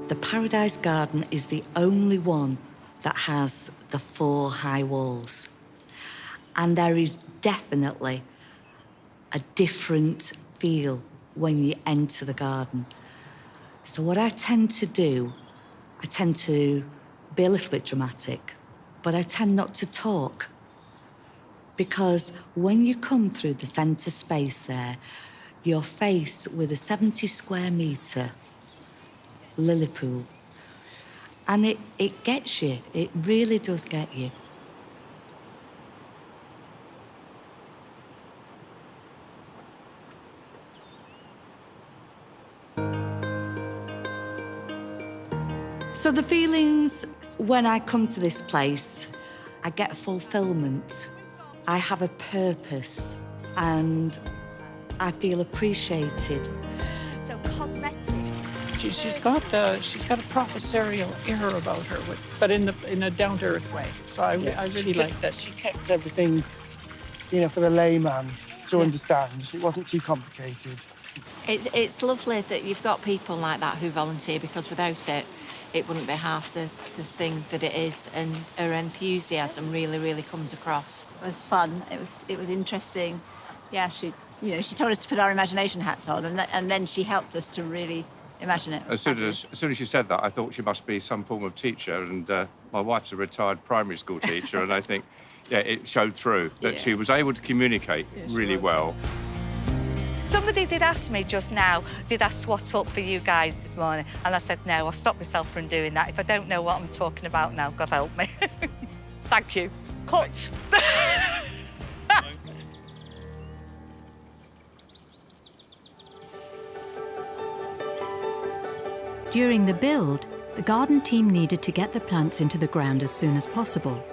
The Paradise Garden is the only one that has the 4 high walls. And there is definitely a different feel when you enter the garden. So what I tend to do, I tend to be a little bit dramatic, but I tend not to talk. Because when you come through the centre space there, you're faced with a 70 square metre lily pool. And it gets you, it really does get you. So the feelings when I come to this place, I get fulfilment. I have a purpose and I feel appreciated. So cosmetics. She's got a professorial air about her, but in a down-to-earth way. So I really like that. She kept everything, you know, for the layman to understand. It wasn't too complicated. It's lovely that you've got people like that who volunteer, because without it, it wouldn't be half the thing that it is, and her enthusiasm really comes across. It was fun. It was interesting. Yeah, she told us to put our imagination hats on, and then she helped us to really imagine it. As soon as she said that, I thought she must be some form of teacher, and my wife's a retired primary school teacher, and I think, yeah, it showed through that she was able to communicate really well. Somebody did ask me just now, did I swat up for you guys this morning? And I said, no, I'll stop myself from doing that. If I don't know what I'm talking about now, God help me. Thank you. Cut. During the build, the garden team needed to get the plants into the ground as soon as possible,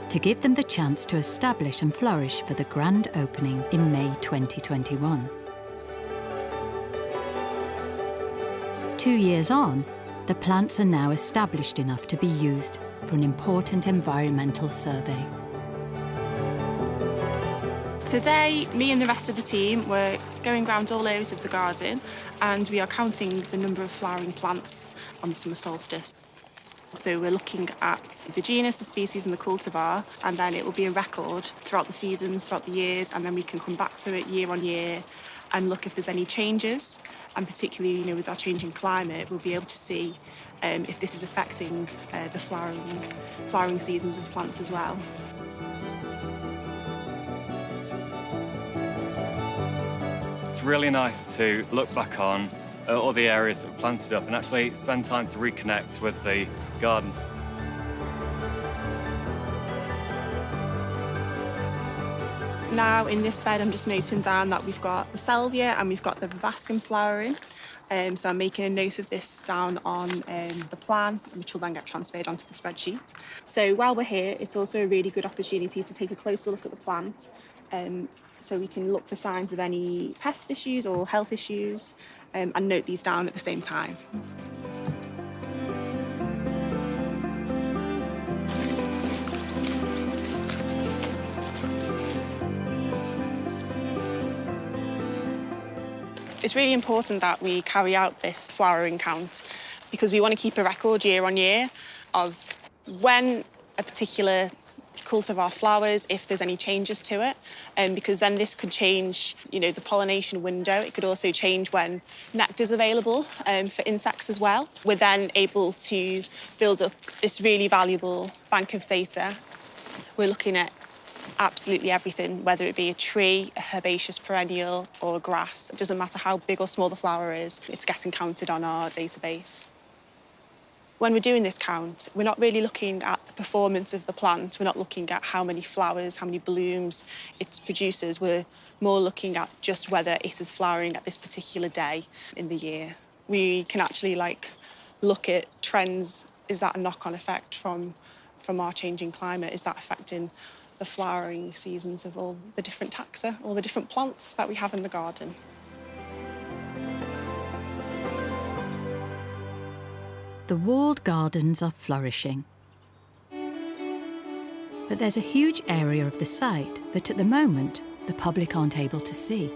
to give them the chance to establish and flourish for the grand opening in May 2021. 2 years on, the plants are now established enough to be used for an important environmental survey. Today, me and the rest of the team were going around all areas of the garden, and we are counting the number of flowering plants on the summer solstice. So we're looking at the genus, the species and the cultivar, and then it will be a record throughout the seasons, throughout the years, and then we can come back to it year on year and look if there's any changes. And particularly, you know, with our changing climate, we'll be able to see if this is affecting the flowering seasons of plants as well. It's really nice to look back on all the areas that were planted up and actually spend time to reconnect with the garden. Now in this bed, I'm just noting down that we've got the salvia and we've got the vivascum flowering. So I'm making a note of this down on the plan, which will then get transferred onto the spreadsheet. So while we're here, it's also a really good opportunity to take a closer look at the plant, so we can look for signs of any pest issues or health issues, and note these down at the same time. It's really important that we carry out this flowering count because we want to keep a record year on year of when a particular cultivar flowers, if there's any changes to it, because then this could change, you know, the pollination window. It could also change when nectar is available for insects as well. We're then able to build up this really valuable bank of data. We're looking at absolutely everything, whether it be a tree, a herbaceous perennial or a grass. It doesn't matter how big or small the flower is, it's getting counted on our database. When we're doing this count, we're not really looking at the performance of the plant. We're not looking at how many flowers, how many blooms it produces. We're more looking at just whether it is flowering at this particular day in the year. We can actually look at trends. Is that a knock-on effect from our changing climate? Is that affecting the flowering seasons of all the different taxa, all the different plants that we have in the garden. The walled gardens are flourishing. But there's a huge area of the site that at the moment the public aren't able to see.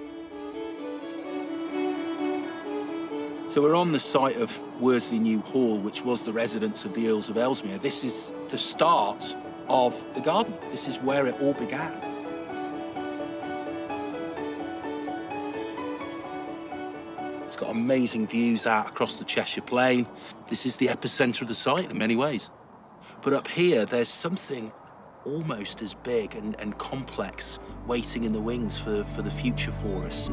So we're on the site of Worsley New Hall, which was the residence of the Earls of Ellesmere. This is the start of the garden. This is where it all began. It's got amazing views out across the Cheshire Plain. This is the epicentre of the site in many ways. But up here, there's something almost as big and complex waiting in the wings for the future for us.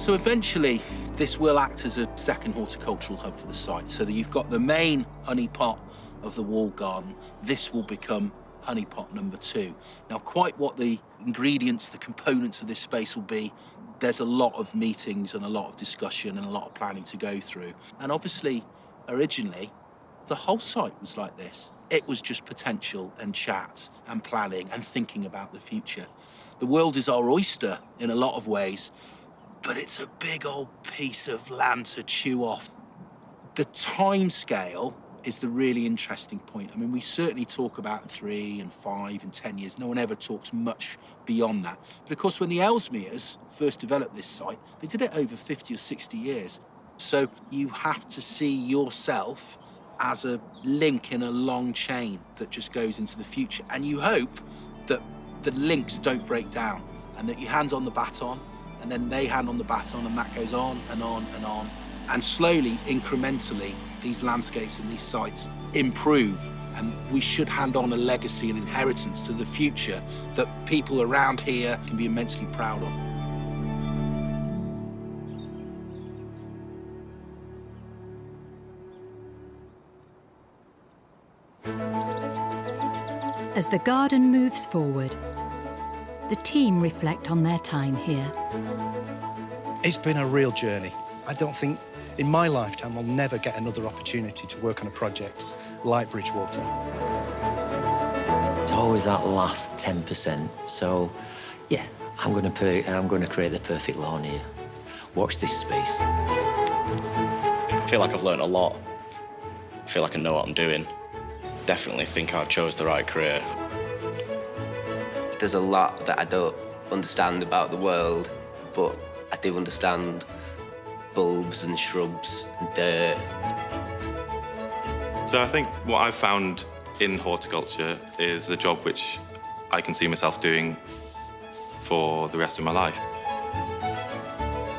So eventually, this will act as a second horticultural hub for the site, so that you've got the main honey pot of the walled garden. This will become honey pot number 2. Now, quite what the ingredients, the components of this space will be, there's a lot of meetings and a lot of discussion and a lot of planning to go through. And obviously, originally, the whole site was like this. It was just potential and chat and planning and thinking about the future. The world is our oyster in a lot of ways, but it's a big old piece of land to chew off. The time scale is the really interesting point. I mean, we certainly talk about 3 and 5 and 10 years. No one ever talks much beyond that. But of course, when the Ellesmeres first developed this site, they did it over 50 or 60 years. So you have to see yourself as a link in a long chain that just goes into the future. And you hope that the links don't break down and that you hand on the baton and then they hand on the baton and that goes on and on and on. And slowly, incrementally, these landscapes and these sites improve. And we should hand on a legacy and inheritance to the future that people around here can be immensely proud of. As the garden moves forward, the team reflect on their time here. It's been a real journey. I don't think in my lifetime I'll never get another opportunity to work on a project like Bridgwater. It's always that last 10%. So, yeah, I'm going to create the perfect lawn here. Watch this space. I feel like I've learned a lot. I feel like I know what I'm doing. Definitely think I've chose the right career. There's a lot that I don't understand about the world, but I do understand bulbs and shrubs and dirt. So I think what I've found in horticulture is a job which I can see myself doing for the rest of my life.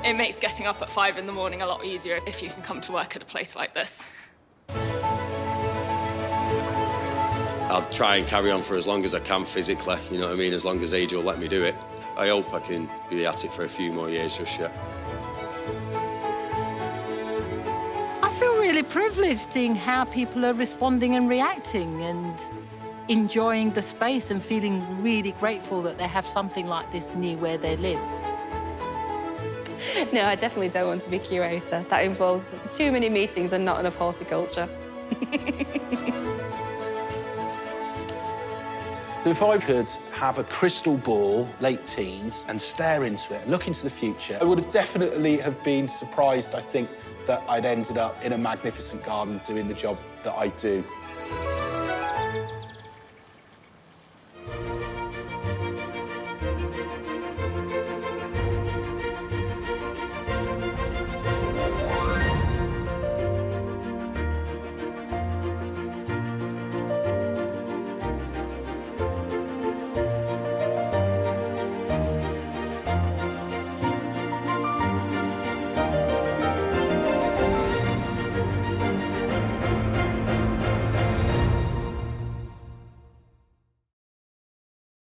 It makes getting up at 5 in the morning a lot easier if you can come to work at a place like this. I'll try and carry on for as long as I can physically, you know what I mean, as long as age will let me do it. I hope I can be at it for a few more years just yet. I feel really privileged seeing how people are responding and reacting and enjoying the space and feeling really grateful that they have something like this near where they live. No, I definitely don't want to be curator. That involves too many meetings and not enough horticulture. If I could have a crystal ball, late teens, and stare into it and look into the future, I would have definitely have been surprised, I think, that I'd ended up in a magnificent garden doing the job that I do.